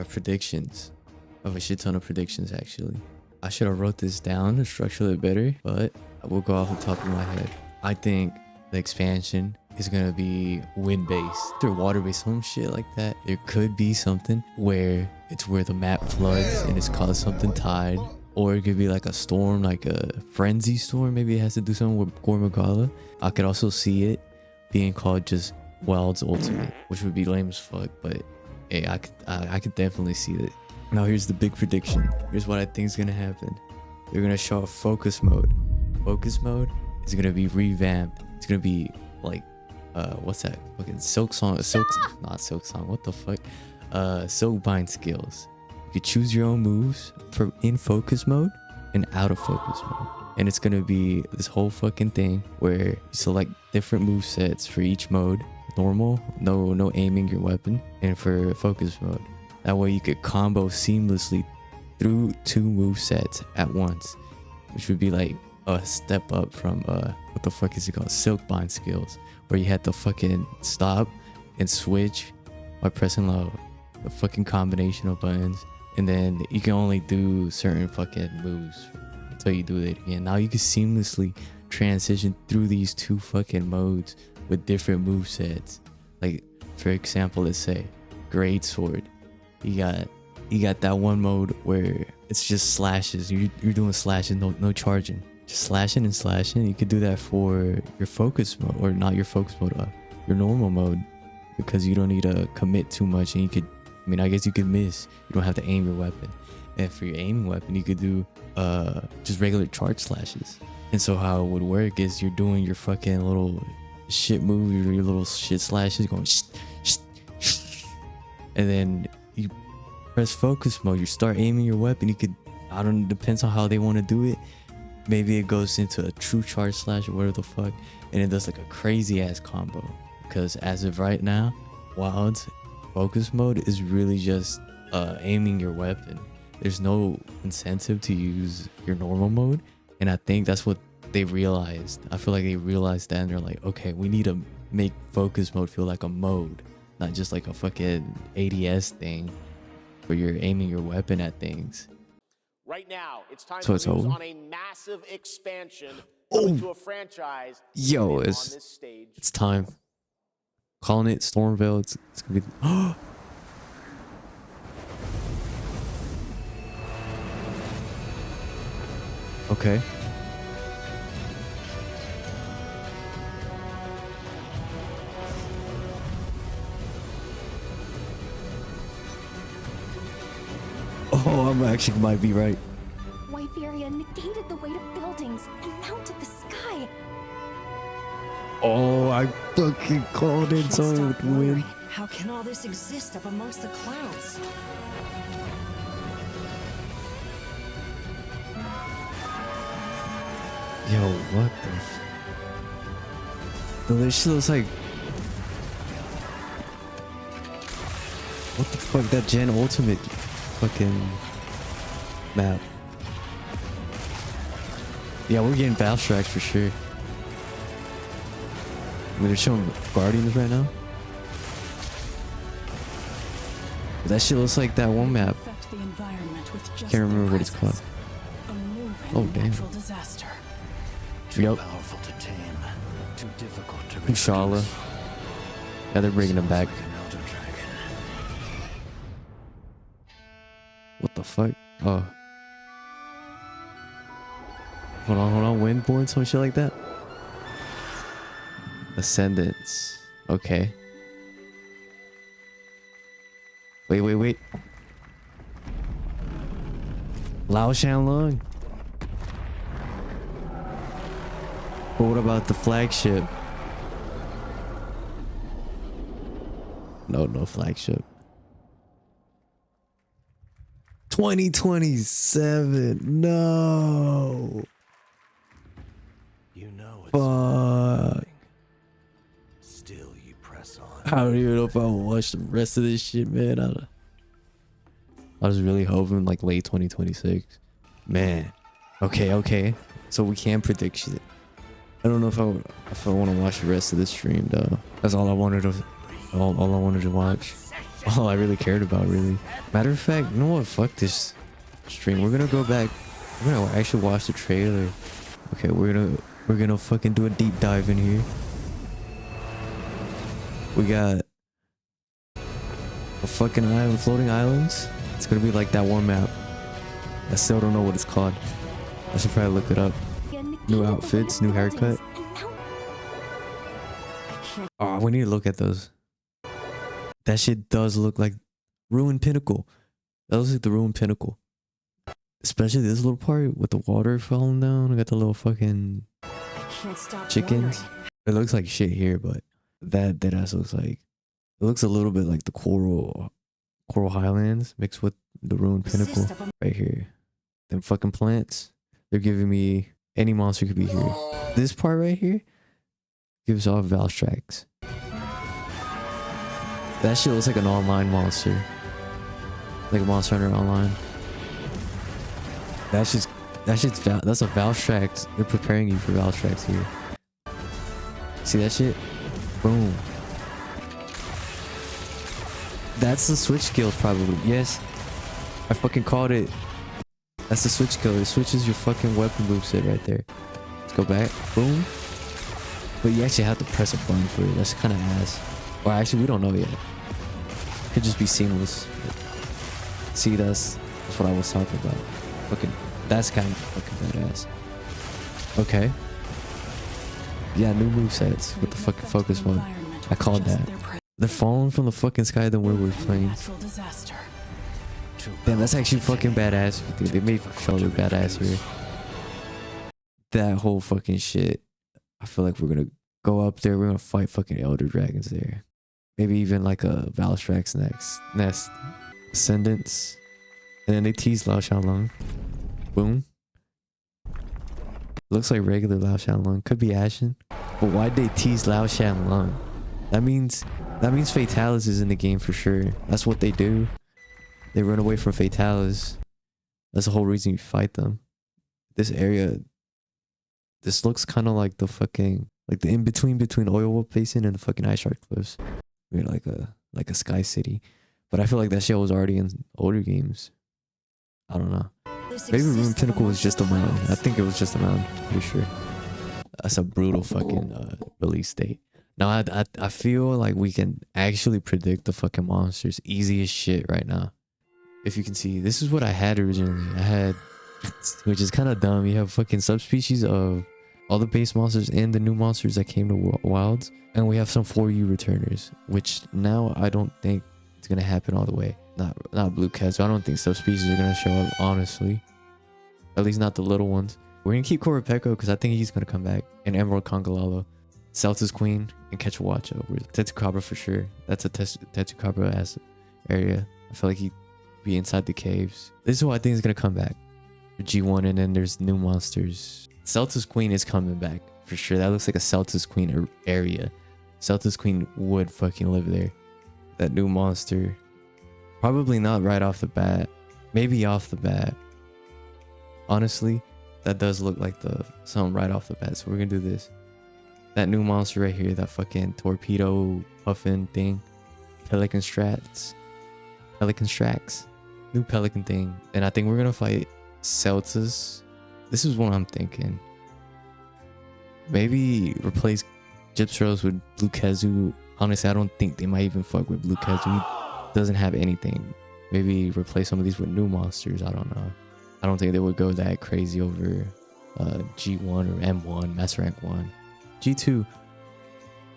have predictions. I have a shit ton of predictions actually. I should have wrote this down to structure it better, but I will go off the top of my head. I think the expansion is gonna be wind-based or water-based, some shit like that. There could be something where it's where the map floods and it's called something tide, or it could be like a storm, like a frenzy storm. Maybe it has to do something with Gormagala. I could also see it being called just Wild's Ultimate, which would be lame as fuck, but hey, I could definitely see it. Now here's the big prediction. Here's what I think is gonna happen. They're gonna show a focus mode. Focus mode is gonna be revamped. It's gonna be like what's that fucking silk song, not silk song, what the fuck, silk bind skills. You could choose your own moves for in focus mode and out of focus mode, and it's gonna be this whole fucking thing where you select different move sets for each mode. Normal, no aiming your weapon, and for focus mode. That way you could combo seamlessly through 2 move sets at once, which would be like a step up from what the fuck is it called, silk bind skills, where you had to fucking stop and switch by pressing the fucking combination of buttons, and then you can only do certain fucking moves until you do it again. Now you can seamlessly transition through these 2 fucking modes with different move sets. Like for example, let's say great sword, you got that one mode where it's just slashes. You're doing slashes, no charging, just slashing and slashing. You could do that for your focus mode, or not your focus mode, your normal mode, because you don't need to commit too much, and you could, I mean, I guess you could miss. You don't have to aim your weapon. And for your aiming weapon, you could do just regular charge slashes. And so how it would work is you're doing your fucking little shit move, your little shit slashes, going and then you press focus mode. You start aiming your weapon. You could, I don't know, depends on how they want to do it. Maybe it goes into a true charge slash or whatever the fuck, and it does like a crazy ass combo. Because as of right now, Wild's focus mode is really just aiming your weapon. There's no incentive to use your normal mode, and I think that's what they realized. I feel like they realized that, and they're like, okay, we need to make focus mode feel like a mode, not just like a fucking ADS thing where you're aiming your weapon at things. Right now, it's time So to it's news over? on a massive expansion to a franchise. Yo, on it's this stage. it's time. Calling it Stormvale. It's gonna be. Okay. Oh, I actually might be right. Wyveria negated the weight of buildings and mounted the sky. Oh, I fucking called it. Someone would win. How can all this exist up amongst the clouds? Yo, what the? This shit looks like. What the fuck? That Gen Ultimate fucking map. Yeah, we're getting fast tracks for sure. I mean, they're showing Guardians right now. That shit looks like that one map. Can't remember what it's called. Oh damn. Yep. Powerful to tame, too difficult to Inshallah. Yeah, they're bringing them back. What the fuck? Oh. Hold on. Windborn, some shit like that. Ascendance. Okay. Wait. Lao Shanlong. But what about the flagship? No flagship. 2027. No. You know it's Fuck. still you press on. I don't even know if I'll watch the rest of this shit, man. I was really hoping like late 2026. Man. Okay. So we can predict shit. I don't know if I want to watch the rest of this stream though. That's all I wanted to watch. all I really cared about, really. Matter of fact, you know what? Fuck this stream. We're gonna go back. We're gonna actually watch the trailer. Okay, we're gonna fucking do a deep dive in here. We got a fucking island, floating islands. It's gonna be like that one map. I still don't know what it's called. I should probably look it up. New outfits, new haircut. Oh, we need to look at those. That shit does look like Ruined Pinnacle. That looks like the Ruined Pinnacle. Especially this little part with the water falling down. I got the little fucking chickens. It looks like shit here, but that ass looks like, it looks a little bit like the Coral Highlands mixed with the Ruined Pinnacle right here. Them fucking plants. They're giving me any monster could be here. This part right here gives off Valstrax. That shit looks like an online monster. Like a Monster Hunter Online. That's a Valstrax. They're preparing you for Valstrax here. See that shit? Boom. That's the switch skill probably. Yes. I fucking called it. That's the switch skill. It switches your fucking weapon moveset right there. Let's go back. Boom. But you actually have to press a button for it. That's kind of ass. Or actually, we don't know yet. Could just be seamless. See, that's what I was talking about. Fucking, that's kind of fucking badass. Okay. Yeah, new movesets with the fucking focus mode. I called that. They're falling from the fucking sky than where we're playing. Damn, that's actually fucking badass. Dude, they made shoulder badass here. That whole fucking shit. I feel like we're gonna go up there. We're gonna fight fucking Elder Dragons there. Maybe even like a Valstrax nest. Ascendance. And then they tease Lao Shanlong. Boom. Looks like regular Lao Shanlong. Could be Ashen. But why'd they tease Lao Shanlong? That means Fatalis is in the game for sure. That's what they do. They run away from Fatalis. That's the whole reason you fight them. This area, this looks kind of like the fucking, like the in-between between Oil Basin and the fucking Ice Shark Cliffs. We're like a Sky City. But I feel like that shit was already in older games. I don't know. Maybe Ruined Pinnacle was just a mountain. I think it was just a mountain. Pretty sure. That's a brutal fucking release date. Now I feel like we can actually predict the fucking monsters easy as shit right now. If you can see, this is what I had originally. I had, which is kind of dumb. You have fucking subspecies of all the base monsters and the new monsters that came to Wilds, and we have some 4U returners, which now I don't think it's gonna happen all the way. Not Blue Cat, so I don't think subspecies are gonna show up, honestly. At least not the little ones. We're gonna keep Korapeko because I think he's gonna come back. And Emerald Congalalo, Celta's Queen, and Quetzalcoatl. Tetsucabra for sure. That's a Tetsucabra ass area. I feel like he'd be inside the caves. This is who I think is gonna come back. G1, and then there's new monsters. Celta's Queen is coming back for sure. That looks like a Celta's Queen area. Celta's Queen would fucking live there. That new monster. Probably not right off the bat. Maybe off the bat. Honestly, that does look like something right off the bat. So we're gonna do this. That new monster right here. That fucking torpedo puffin thing. Pelican Strax. New Pelican thing. And I think we're gonna fight Celtas. This is what I'm thinking. Maybe replace Gypsros with Blue Kezu. Honestly, I don't think they might even fuck with Blue Kezu. He doesn't have anything. Maybe replace some of these with new monsters. I don't know. I don't think they would go that crazy over G1 or M1, Master Rank 1. G2,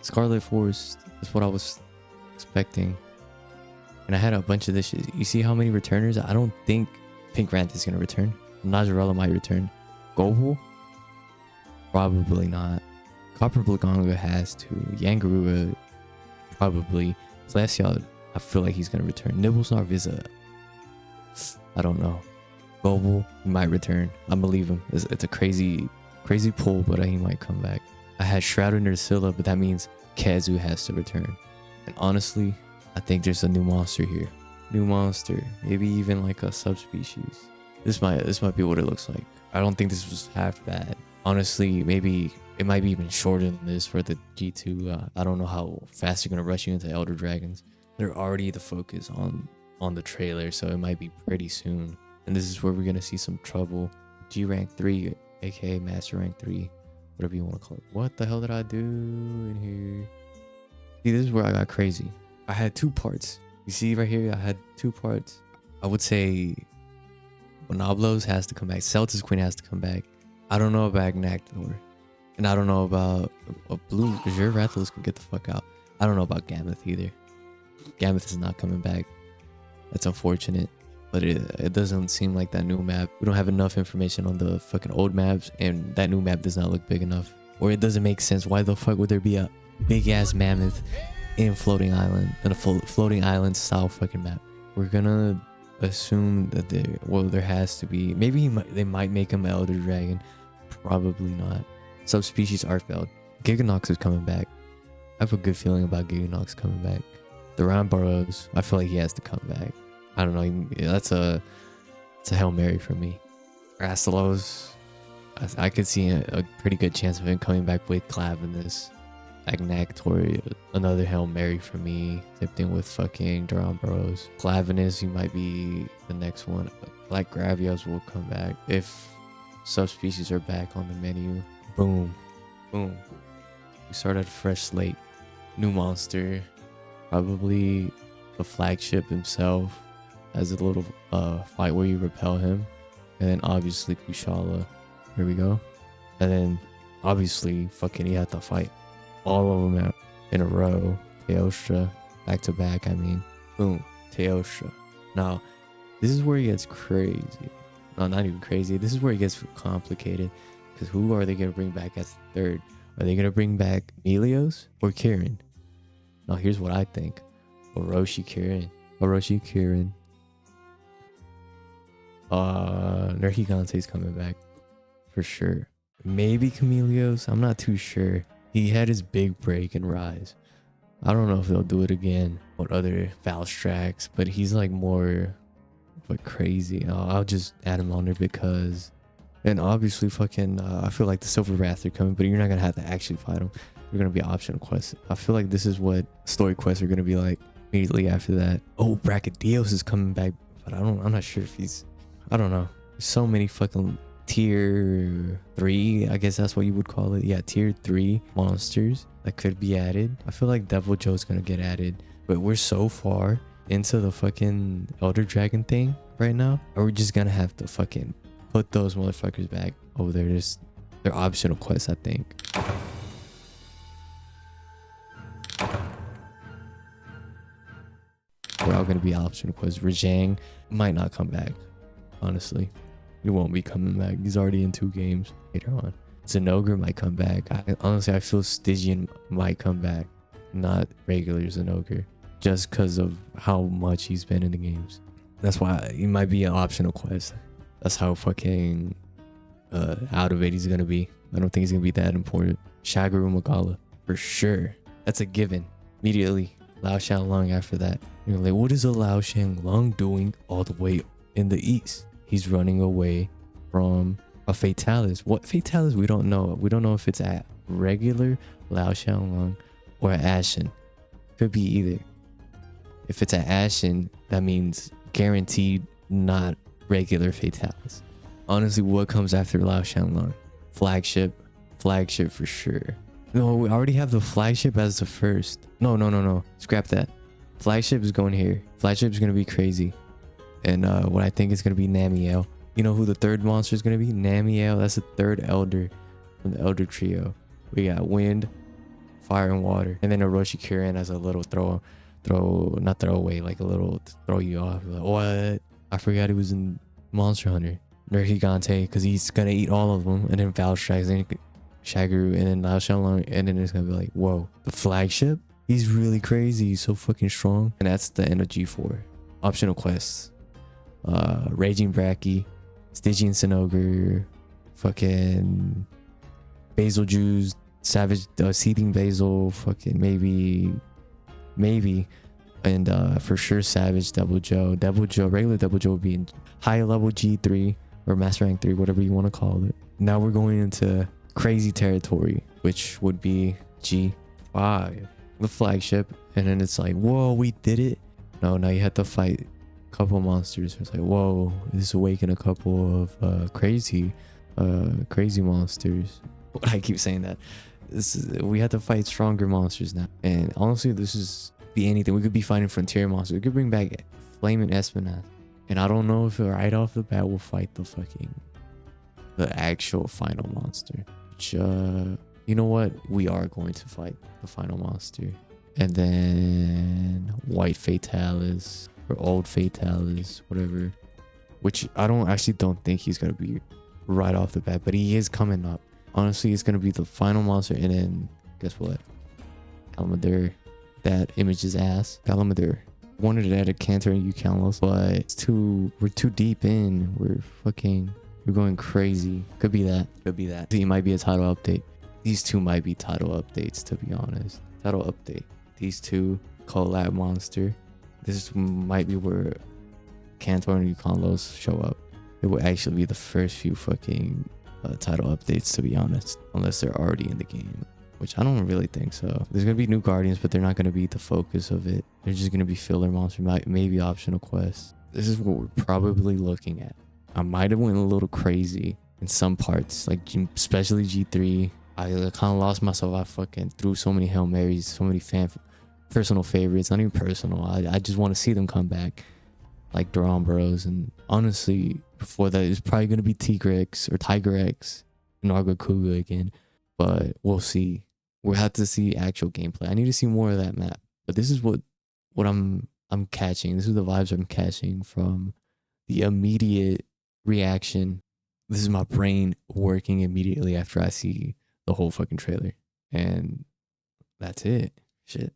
Scarlet Forest. That's what I was expecting. And I had a bunch of this shit. You see how many returners? I don't think Pink Rant is going to return. Najarella might return. Goble? Probably not. Copper Blaganga has to. Yangarua, probably. Glacial, I feel like he's going to return. Nibblesnarf is I don't know. Goble, he might return. I'm going to leave him. It's a crazy pull, but he might come back. I had Shrouded Nerscylla, but that means Kazu has to return. And honestly, I think there's a new monster here. New monster. Maybe even like a subspecies. This might be what it looks like. I don't think this was half bad. Honestly, maybe it might be even shorter than this for the G2. I don't know how fast you're going to rush you into Elder Dragons. they're already the focus on the trailer, so it might be pretty soon. And this is where we're gonna see some trouble. G rank 3, aka master rank 3, whatever you want to call it. What the hell did I do in here? See, this is where I got crazy. I had 2 parts. You see right here, I had 2 parts. I would say Bonoblos has to come back. Celtics Queen has to come back. I don't know about Agnactor. And I don't know about Blue. Azure Rathalos can get the fuck out. I don't know about Gammoth either. Gammoth is not coming back. That's unfortunate. But it doesn't seem like that new map. We don't have enough information on the fucking old maps. And that new map does not look big enough. Or it doesn't make sense. Why the fuck would there be a big ass mammoth in Floating Island? In a Floating Island style fucking map. We're gonna assume that there has to be. Maybe they might make him an Elder Dragon. Probably not. Subspecies Artfeld. Giganox is coming back. I have a good feeling about Giganox coming back. The Round Burrows, I feel like he has to come back. I don't know. That's a Hail Mary for me. Rastalos, I could see a pretty good chance of him coming back with Clav in this. Agnactor, another Hail Mary for me. Same thing with fucking Duran Burrows. Clavinus, he might be the next one. Black Gravios will come back if subspecies are back on the menu. Boom. Boom. We start at a fresh slate. New monster. Probably the flagship himself has a little fight where you repel him. And then obviously Kushala. Here we go. And then obviously fucking he had to fight all of them out in a row. Teostra. Back to back, I mean. Boom. Teostra. Now, this is where it gets crazy. No, not even crazy. This is where it gets complicated. Because who are they going to bring back as the third? Are they going to bring back Melios or Kirin? Now, here's what I think. Orochi Kirin. Orochi Kirin. Nergigante coming back. For sure. Maybe Chameleos. I'm not too sure. He had his big break in Rise. I don't know if they'll do it again or other Valstrax. But he's like more... but crazy. I'll just add him on there because... And obviously fucking I feel like the Silver Wrath are coming, but you're not gonna have to actually fight them. You're gonna be optional quests. I feel like this is what story quests are gonna be like immediately after that. Oh, Brachydios is coming back, but I'm not sure if he's... I don't know. There's so many fucking tier 3, I guess that's what you would call it. Yeah, tier 3 monsters that could be added. I feel like Devil Joe's gonna get added, but we're so far into the fucking Elder Dragon thing right now, or we're just gonna have to fucking put those motherfuckers back over there. They're optional quests, I think. They're all gonna be optional quests. Rajang might not come back, honestly. He won't be coming back. He's already in 2 games later on. Zenogre might come back. Honestly, I feel Stygian might come back, not regular Zenogre, just because of how much he's been in the games. That's why he might be an optional quest. That's how fucking out of it he's gonna be. I don't think he's gonna be that important. Shagaru Magala, for sure. That's a given. Immediately. Lao Shanlong after that. You're like, what is a Lao Shanlong doing all the way in the east? He's running away from a Fatalis. What Fatalis? We don't know. We don't know if it's a regular Lao Shanlong or Ashen. Could be either. If it's an Ashen, that means guaranteed not regular Fatalis. Honestly, what comes after Lao Shanlong? Flagship for sure. No, we already have the flagship as the first. No. Scrap that. Flagship is going here. Flagship is going to be crazy. And what I think is going to be Namiel. You know who the third monster is going to be? Namiel. That's the third elder from the Elder Trio. We got Wind, Fire, and Water. And then Orochi Kirin as a little not throw away, like a little throw you off. Like, what? I forgot he was in Monster Hunter. Nergigante, because he's going to eat all of them. And then Valstrax, then Shagaru, and then Lao Shanlong. And then it's going to be like, whoa. The flagship? He's really crazy. He's so fucking strong. And that's the end of G4. Optional quests. Raging Bracky, Stygian Sinogre, fucking Basil Jews, Savage, Seething Basil, fucking maybe, and for sure Savage Double Joe. Regular Double Joe would be in high level G3 or Master Rank 3, whatever you want to call it. Now we're going into crazy territory, which would be G5. The flagship, And then it's like, whoa, we did it. No, now you have to fight a couple of monsters. It's like, whoa, this awakened a couple of crazy monsters. I keep saying that. We have to fight stronger monsters now. And honestly, this is be anything. We could be fighting frontier monsters. We could bring back Flaming Espinaz. And I don't know if right off the bat we'll fight the actual final monster. Which, you know what? We are going to fight the final monster. And then White Fatalis or Old Fatalis, whatever. Which I don't think he's gonna be right off the bat, but he is coming up. Honestly, it's gonna be the final monster, and then guess what? Calamander. That image's ass. Calamander. Wanted to add a Cantor and Eucalyptus, but we're too deep in. We're going crazy. Could be that. It might be a title update. These two might be title updates, to be honest. Title update. These two collab monster. This might be where Cantor and Eucalyptus show up. It will actually be the first few fucking title updates, to be honest, unless they're already in the game, which I don't really think so. There's gonna be new guardians, but they're not gonna be the focus of it. They're just gonna be filler monster, maybe optional quests. This is what we're probably looking at. I might have went a little crazy in some parts, like especially G3. I kind of lost myself. I fucking threw so many Hail Marys, so many personal favorites. Not even personal. I just want to see them come back, like Duran Bros. And honestly, before that, it's probably gonna be Tigrex or Tiger X and Argokuga again. But we'll see. We'll have to see actual gameplay. I need to see more of that map. But this is what I'm catching. This is the vibes I'm catching from the immediate reaction. This is my brain working immediately after I see the whole fucking trailer. And that's it. Shit.